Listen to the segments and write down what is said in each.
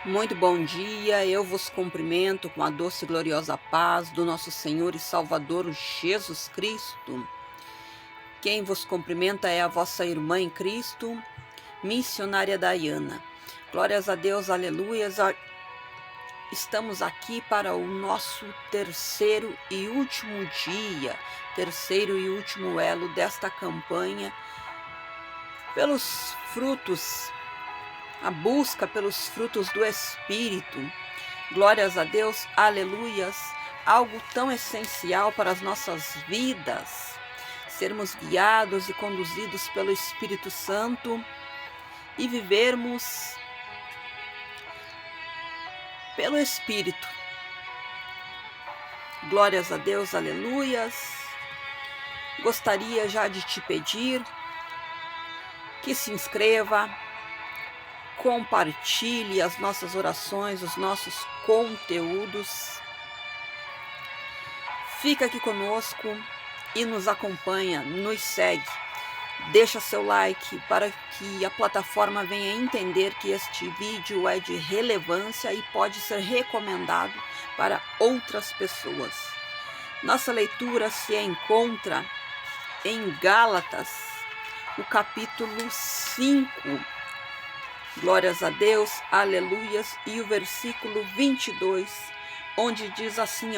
Muito bom dia, eu vos cumprimento com a doce e gloriosa paz do nosso Senhor e Salvador Jesus Cristo. Quem vos cumprimenta é a vossa irmã em Cristo, missionária Dayana. Glórias a Deus, aleluias. Estamos aqui para o nosso terceiro e último dia, terceiro e último elo desta campanha pelos frutos, a busca pelos frutos do Espírito. Glórias a Deus, aleluias, algo tão essencial para as nossas vidas, sermos guiados e conduzidos pelo Espírito Santo e vivermos pelo Espírito. Glórias a Deus, aleluias. Gostaria já de te pedir que se inscreva, compartilhe as nossas orações, os nossos conteúdos. Fica aqui conosco e nos acompanha, nos segue. Deixa seu like para que a plataforma venha entender que este vídeo é de relevância e pode ser recomendado para outras pessoas. Nossa leitura se encontra em Gálatas, o capítulo 5. Glórias a Deus, aleluias, e o versículo 22, onde diz assim,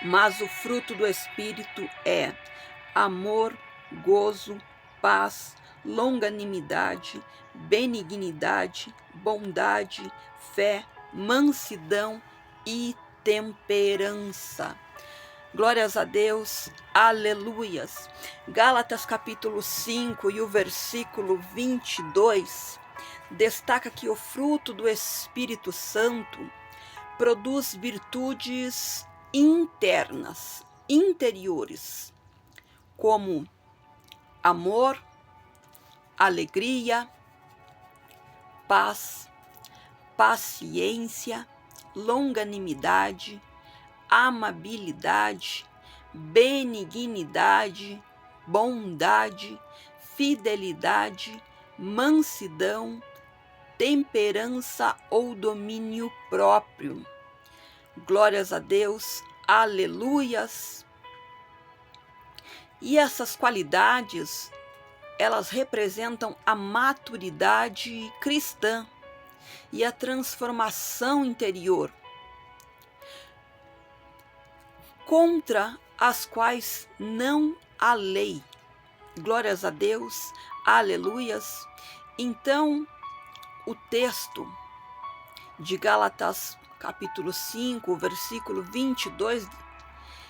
mas o fruto do Espírito é amor, gozo, paz, longanimidade, benignidade, bondade, fé, mansidão e temperança. Glórias a Deus, aleluias. Gálatas capítulo 5 e o versículo 22 destaca que o fruto do Espírito Santo produz virtudes internas, interiores, como amor, alegria, paz, paciência, longanimidade, amabilidade, benignidade, bondade, fidelidade, mansidão, temperança ou domínio próprio. Glórias a Deus, aleluias. E essas qualidades, elas representam a maturidade cristã e a transformação interior, contra as quais não há lei. Glórias a Deus, aleluias. Então, o texto de Gálatas capítulo 5, versículo 22,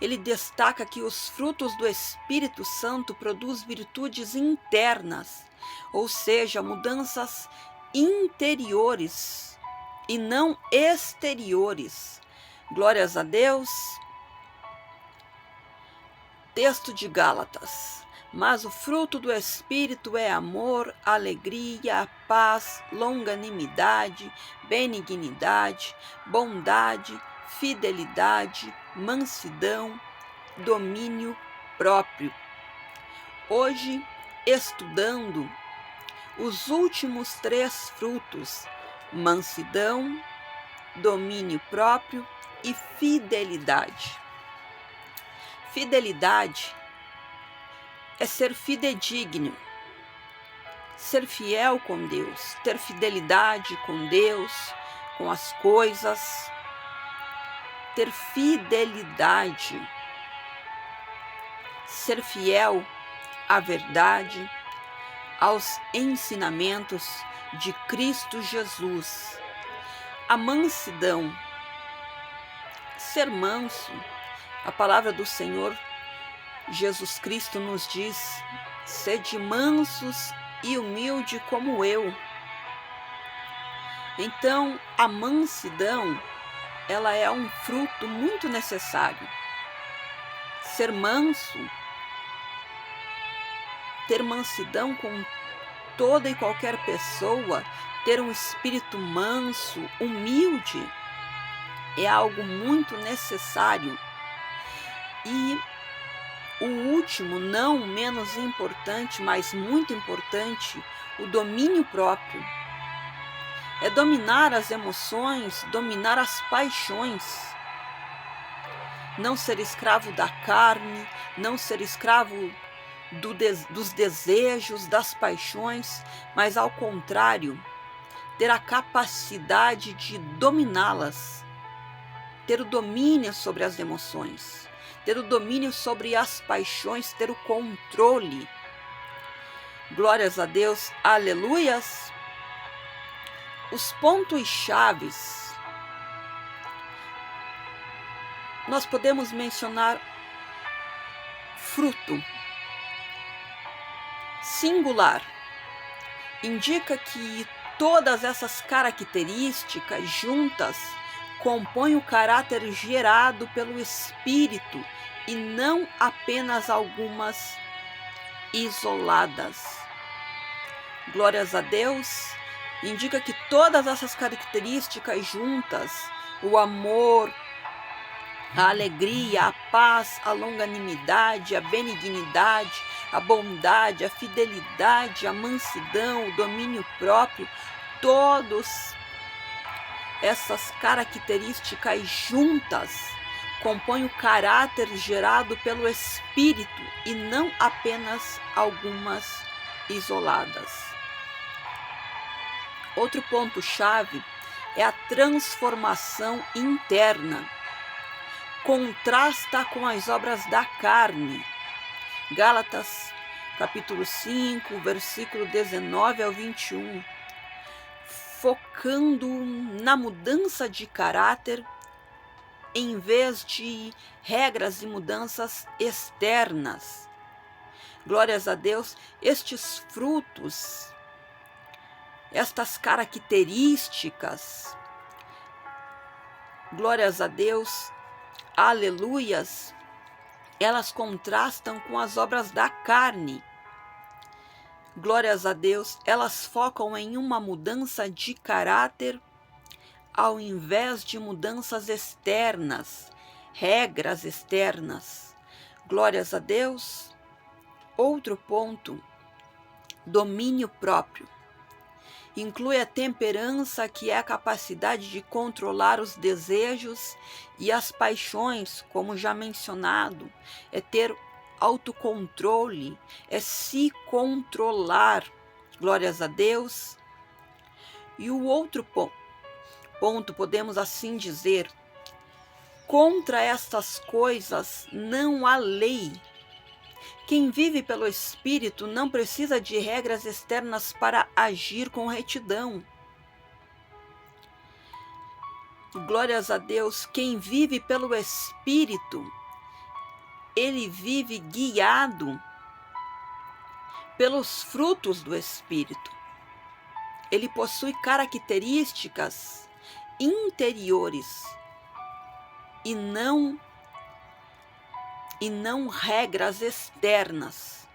ele destaca que os frutos do Espírito Santo produzem virtudes internas, ou seja, mudanças interiores e não exteriores. Glórias a Deus. Texto de Gálatas. Mas o fruto do Espírito é amor, alegria, paz, longanimidade, benignidade, bondade, fidelidade, mansidão, domínio próprio. Hoje, estudando os últimos 3 frutos: mansidão, domínio próprio e fidelidade. Fidelidade é ser fidedigno, ser fiel com Deus, ter fidelidade com Deus, com as coisas, ter fidelidade, ser fiel à verdade, aos ensinamentos de Cristo Jesus. A mansidão, ser manso. A palavra do Senhor Jesus Cristo nos diz: sede mansos e humilde como eu. Então, a mansidão, ela é um fruto muito necessário. Ser manso, ter mansidão com toda e qualquer pessoa, ter um espírito manso, humilde, é algo muito necessário. E o último, não menos importante, mas muito importante, o domínio próprio. é dominar as emoções, dominar as paixões. Não ser escravo da carne, não ser escravo dos desejos, das paixões, mas ao contrário, ter a capacidade de dominá-las, ter o domínio sobre as emoções, ter o domínio sobre as paixões, ter o controle. Glórias a Deus, aleluias. Os pontos chaves, nós podemos mencionar fruto, singular, indica que todas essas características juntas compõem o caráter gerado pelo Espírito e não apenas algumas isoladas. Glórias a Deus, indica que todas essas características juntas, o amor, a alegria, a paz, a longanimidade, a benignidade, a bondade, a fidelidade, a mansidão, o domínio próprio, todas essas características juntas compõem o caráter gerado pelo Espírito e não apenas algumas isoladas. Outro ponto-chave é a transformação interna. Contrasta com as obras da carne. Gálatas, capítulo 5, versículo 19 ao 21. Focando na mudança de caráter em vez de regras e mudanças externas. Glórias a Deus, estes frutos, estas características, glórias a Deus, aleluias, elas contrastam com as obras da carne. Glórias a Deus, elas focam em uma mudança de caráter ao invés de mudanças externas, regras externas. Glórias a Deus. Outro ponto, domínio próprio. Inclui a temperança, que é a capacidade de controlar os desejos e as paixões, como já mencionado, é ter autocontrole, é se controlar. Glórias a Deus. E o outro ponto, podemos assim dizer, contra estas coisas não há lei. Quem vive pelo Espírito não precisa de regras externas para agir com retidão. Glórias a Deus, quem vive pelo Espírito, ele vive guiado pelos frutos do Espírito. Ele possui características interiores e não regras externas,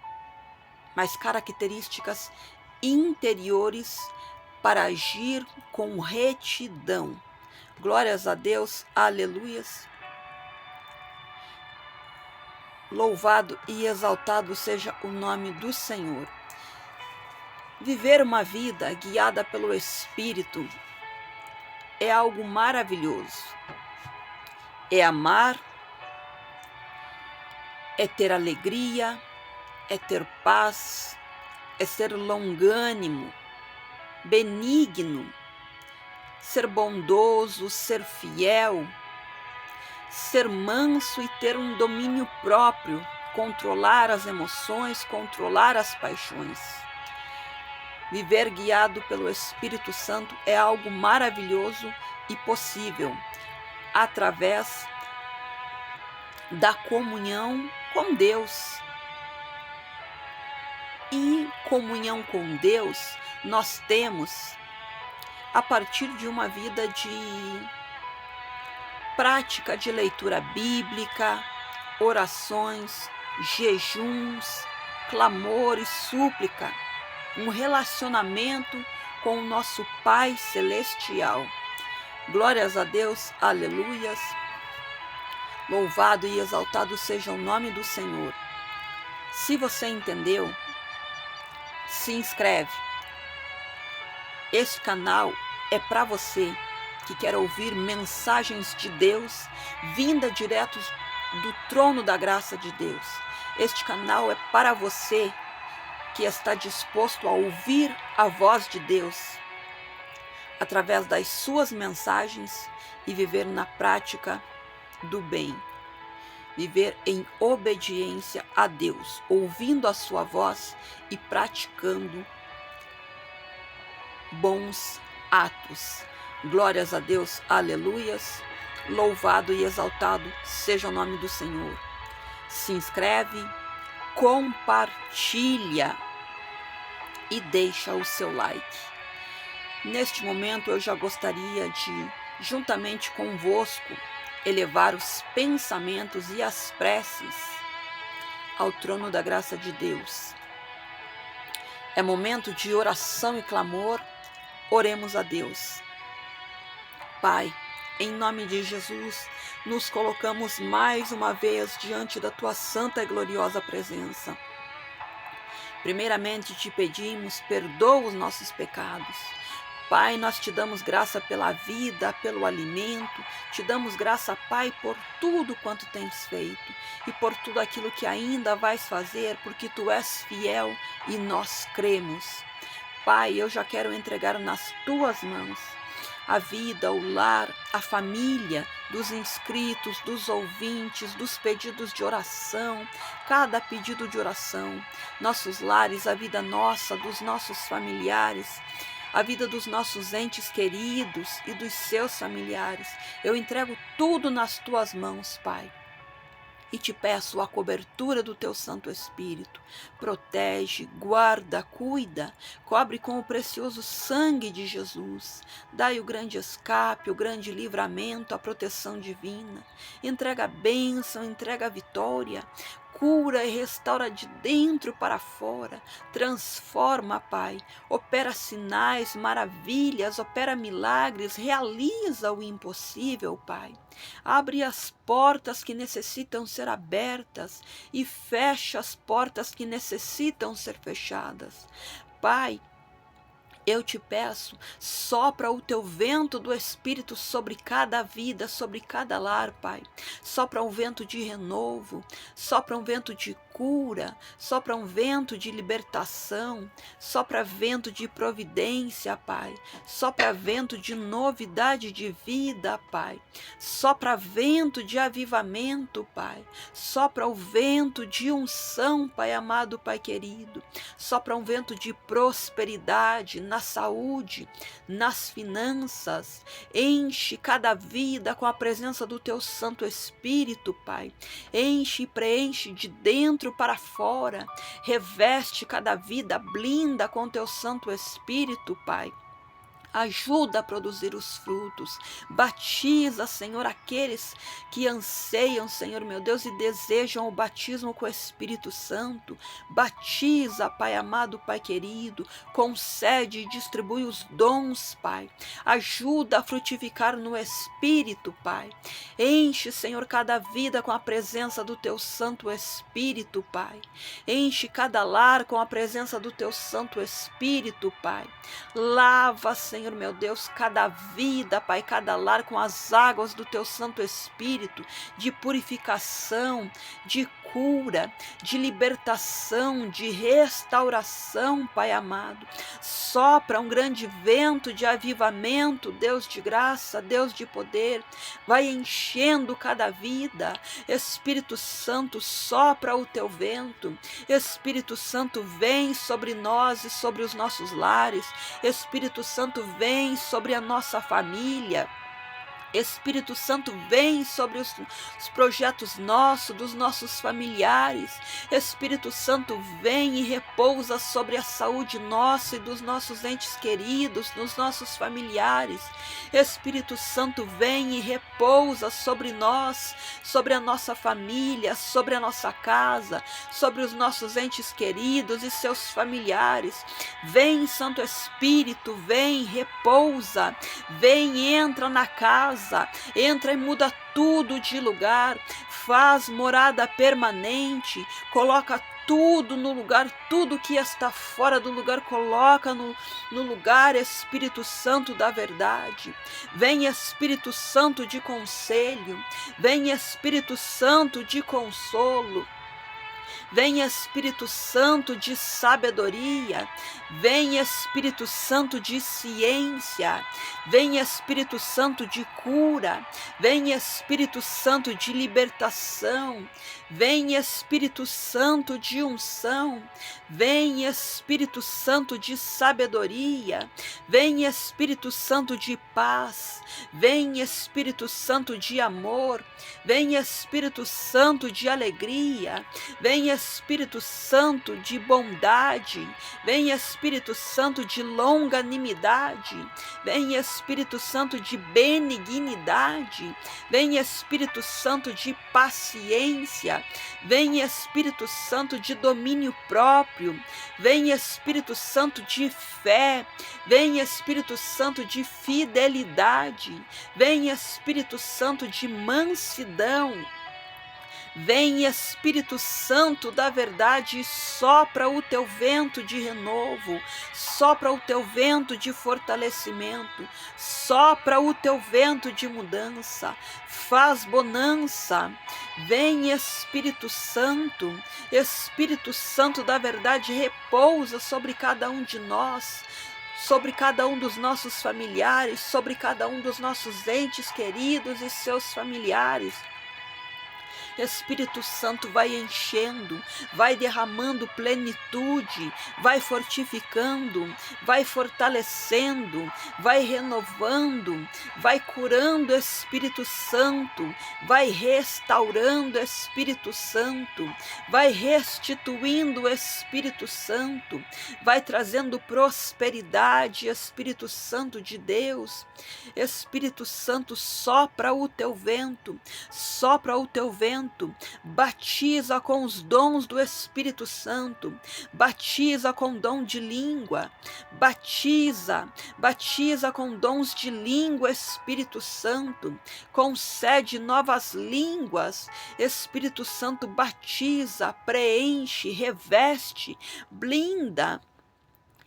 mas características interiores para agir com retidão. Glórias a Deus, aleluias. Louvado e exaltado seja o nome do Senhor. Viver uma vida guiada pelo Espírito é algo maravilhoso. É amar, é ter alegria, é ter paz, é ser longânimo, benigno, ser bondoso, ser fiel, ser manso e ter um domínio próprio, controlar as emoções, controlar as paixões. Viver guiado pelo Espírito Santo é algo maravilhoso e possível através da comunhão com Deus. E comunhão com Deus nós temos a partir de uma vida de prática de leitura bíblica, orações, jejuns, clamor e súplica, um relacionamento com o nosso Pai Celestial. Glórias a Deus, aleluias. Louvado e exaltado seja o nome do Senhor. Se você entendeu, se inscreve. Este canal é para você que quer ouvir mensagens de Deus vinda direto do trono da graça de Deus. Este canal é para você que está disposto a ouvir a voz de Deus através das suas mensagens e viver na prática do bem. Viver em obediência a Deus, ouvindo a sua voz e praticando bons atos. Glórias a Deus, aleluias. Louvado e exaltado seja o nome do Senhor. Se inscreve, compartilha e deixa o seu like. Neste momento eu já gostaria de, juntamente convosco, elevar os pensamentos e as preces ao trono da graça de Deus. É momento de oração e clamor. Oremos a Deus. Pai, em nome de Jesus, nos colocamos mais uma vez diante da Tua santa e gloriosa presença. Primeiramente te pedimos, perdoa os nossos pecados. Pai, nós te damos graça pela vida, pelo alimento, te damos graça, Pai, por tudo quanto tens feito e por tudo aquilo que ainda vais fazer, porque Tu és fiel e nós cremos. Pai, eu já quero entregar nas Tuas mãos a vida, o lar, a família dos inscritos, dos ouvintes, dos pedidos de oração, cada pedido de oração, nossos lares, a vida nossa, dos nossos familiares, a vida dos nossos entes queridos e dos seus familiares. Eu entrego tudo nas Tuas mãos, Pai. E te peço a cobertura do Teu Santo Espírito. Protege, guarda, cuida, cobre com o precioso sangue de Jesus. Dai o grande escape, o grande livramento, a proteção divina. Entrega a bênção, entrega a vitória. Cura e restaura de dentro para fora. Transforma, Pai. Opera sinais, maravilhas, opera milagres, realiza o impossível, Pai. Abre as portas que necessitam ser abertas e fecha as portas que necessitam ser fechadas. Pai, eu te peço, sopra o Teu vento do Espírito sobre cada vida, sobre cada lar, Pai. Sopra um vento de renovo, sopra um vento de cura, sopra um vento de libertação, sopra vento de providência, Pai. Sopra vento de novidade de vida, Pai. Sopra vento de avivamento, Pai. Sopra o vento de unção, Pai amado, Pai querido. Sopra um vento de prosperidade na saúde, nas finanças. Enche cada vida com a presença do Teu Santo Espírito, Pai. Enche e preenche de dentro para fora. Reveste cada vida, blinda com Teu Santo Espírito, Pai. Ajuda a produzir os frutos. Batiza, Senhor, aqueles que anseiam, Senhor meu Deus, e desejam o batismo com o Espírito Santo. Batiza, Pai amado, Pai querido. Concede e distribui os dons, Pai. Ajuda a frutificar no Espírito, Pai. Enche, Senhor, cada vida com a presença do Teu Santo Espírito, Pai. Enche cada lar com a presença do Teu Santo Espírito, Pai. Lava, Senhor meu Deus, cada vida, Pai, cada lar com as águas do Teu Santo Espírito, de purificação, de cura, de libertação, de restauração, Pai amado. Sopra um grande vento de avivamento, Deus de graça, Deus de poder, vai enchendo cada vida. Espírito Santo, sopra o Teu vento. Espírito Santo, vem sobre nós e sobre os nossos lares. Espírito Santo, vem sobre a nossa família. Espírito Santo, vem sobre os projetos nossos, dos nossos familiares. Espírito Santo, vem e repousa sobre a saúde nossa e dos nossos entes queridos, dos nossos familiares. Espírito Santo, vem e repousa sobre nós, sobre a nossa família, sobre a nossa casa, sobre os nossos entes queridos e seus familiares. Vem, Santo Espírito, vem, repousa, vem, entra na casa, entra e muda tudo de lugar, faz morada permanente, coloca tudo no lugar, tudo que está fora do lugar, coloca no lugar, Espírito Santo da verdade. Vem Espírito Santo de conselho, vem Espírito Santo de consolo, vem Espírito Santo de sabedoria, vem Espírito Santo de ciência, vem Espírito Santo de cura, vem Espírito Santo de libertação, vem Espírito Santo de unção, vem Espírito Santo de sabedoria, vem Espírito Santo de paz, vem Espírito Santo de amor, vem Espírito Santo de alegria, vem Espírito Santo de bondade, vem Espírito Santo de longanimidade, vem Espírito Santo de benignidade, vem Espírito Santo de paciência, vem Espírito Santo de domínio próprio, vem Espírito Santo de fé, vem Espírito Santo de fidelidade, vem Espírito Santo de mansidão. Vem Espírito Santo da verdade e sopra o teu vento de renovo, sopra o teu vento de fortalecimento, sopra o teu vento de mudança, faz bonança. Vem Espírito Santo da verdade, repousa sobre cada um de nós, sobre cada um dos nossos familiares, sobre cada um dos nossos entes queridos e seus familiares. Espírito Santo vai enchendo, vai derramando plenitude, vai fortificando, vai fortalecendo, vai renovando, vai curando, Espírito Santo, vai restaurando, Espírito Santo, vai restituindo, Espírito Santo, vai trazendo prosperidade, Espírito Santo de Deus. Espírito Santo, sopra o teu vento, sopra o teu vento, batiza com os dons do Espírito Santo, batiza com dom de língua, batiza com dons de língua, Espírito Santo, concede novas línguas, Espírito Santo, batiza, preenche, reveste, blinda.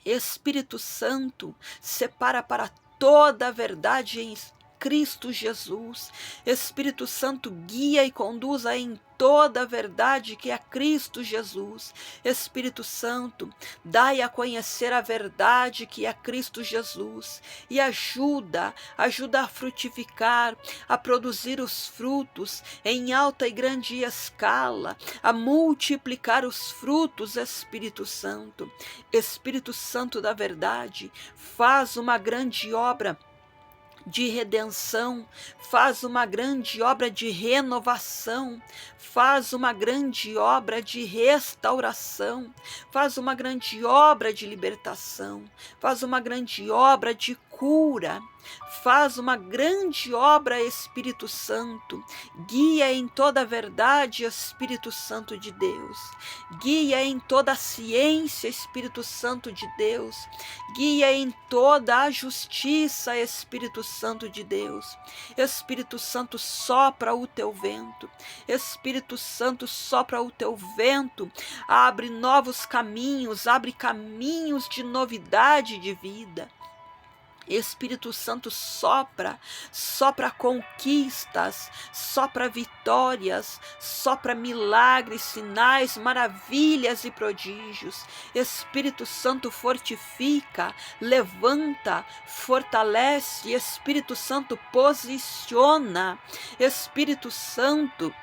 Espírito Santo, separa para toda a verdade em Cristo Jesus. Espírito Santo, guia e conduza em toda a verdade que é Cristo Jesus. Espírito Santo, dai a conhecer a verdade que é Cristo Jesus e ajuda a frutificar, a produzir os frutos em alta e grande escala, a multiplicar os frutos, Espírito Santo. Espírito Santo da verdade, faz uma grande obra de redenção, faz uma grande obra de renovação, faz uma grande obra de restauração, faz uma grande obra de libertação, faz uma grande obra de cura, faz uma grande obra, Espírito Santo, guia em toda a verdade, Espírito Santo de Deus, guia em toda a ciência, Espírito Santo de Deus, guia em toda a justiça, Espírito Santo de Deus. Espírito Santo, sopra o teu vento, Espírito Santo, sopra o teu vento, abre novos caminhos, abre caminhos de novidade de vida. Espírito Santo, sopra conquistas, sopra vitórias, sopra milagres, sinais, maravilhas e prodígios. Espírito Santo, fortifica, levanta, fortalece. Espírito Santo, posiciona. Espírito Santo,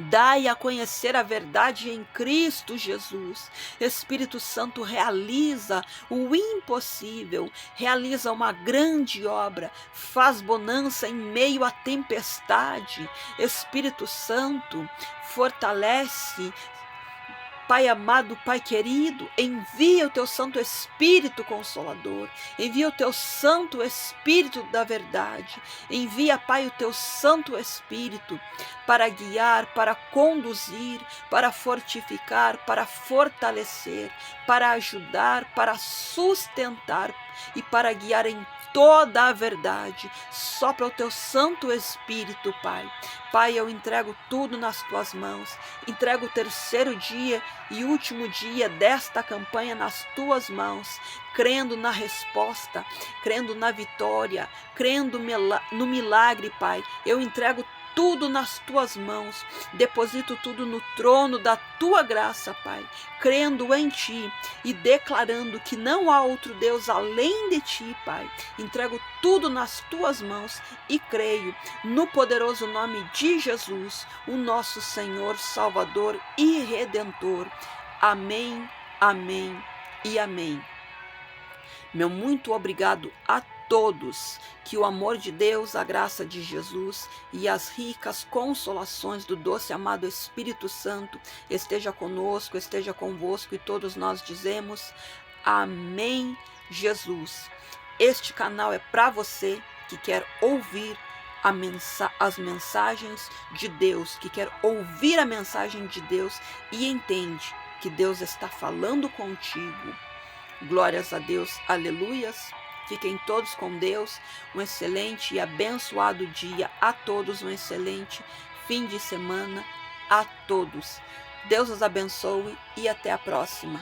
dai a conhecer a verdade em Cristo Jesus. Espírito Santo, realiza o impossível, realiza uma grande obra, faz bonança em meio à tempestade. Espírito Santo, fortalece. Pai amado, Pai querido, envia o teu Santo Espírito Consolador, envia o teu Santo Espírito da verdade, envia, Pai, o teu Santo Espírito para guiar, para conduzir, para fortificar, para fortalecer, para ajudar, para sustentar e para guiar em toda a verdade. Sopra o teu Santo Espírito, Pai, Pai, eu entrego tudo nas tuas mãos. Entrego o terceiro dia e último dia desta campanha nas tuas mãos, crendo na resposta, crendo na vitória, crendo no milagre, Pai. Eu entrego tudo nas tuas mãos, deposito tudo no trono da tua graça, Pai, crendo em ti e declarando que não há outro Deus além de ti, Pai. Entrego tudo nas tuas mãos e creio no poderoso nome de Jesus, o nosso Senhor, Salvador e Redentor. Amém, amém e amém. Meu muito obrigado a todos, que o amor de Deus, a graça de Jesus e as ricas consolações do doce amado Espírito Santo esteja conosco, esteja convosco, e todos nós dizemos amém, Jesus. Este canal é para você que quer ouvir as mensagens de Deus, que quer ouvir a mensagem de Deus e entende que Deus está falando contigo. Glórias a Deus, aleluias. Fiquem todos com Deus. Um excelente e abençoado dia a todos. Um excelente fim de semana a todos. Deus os abençoe e até a próxima.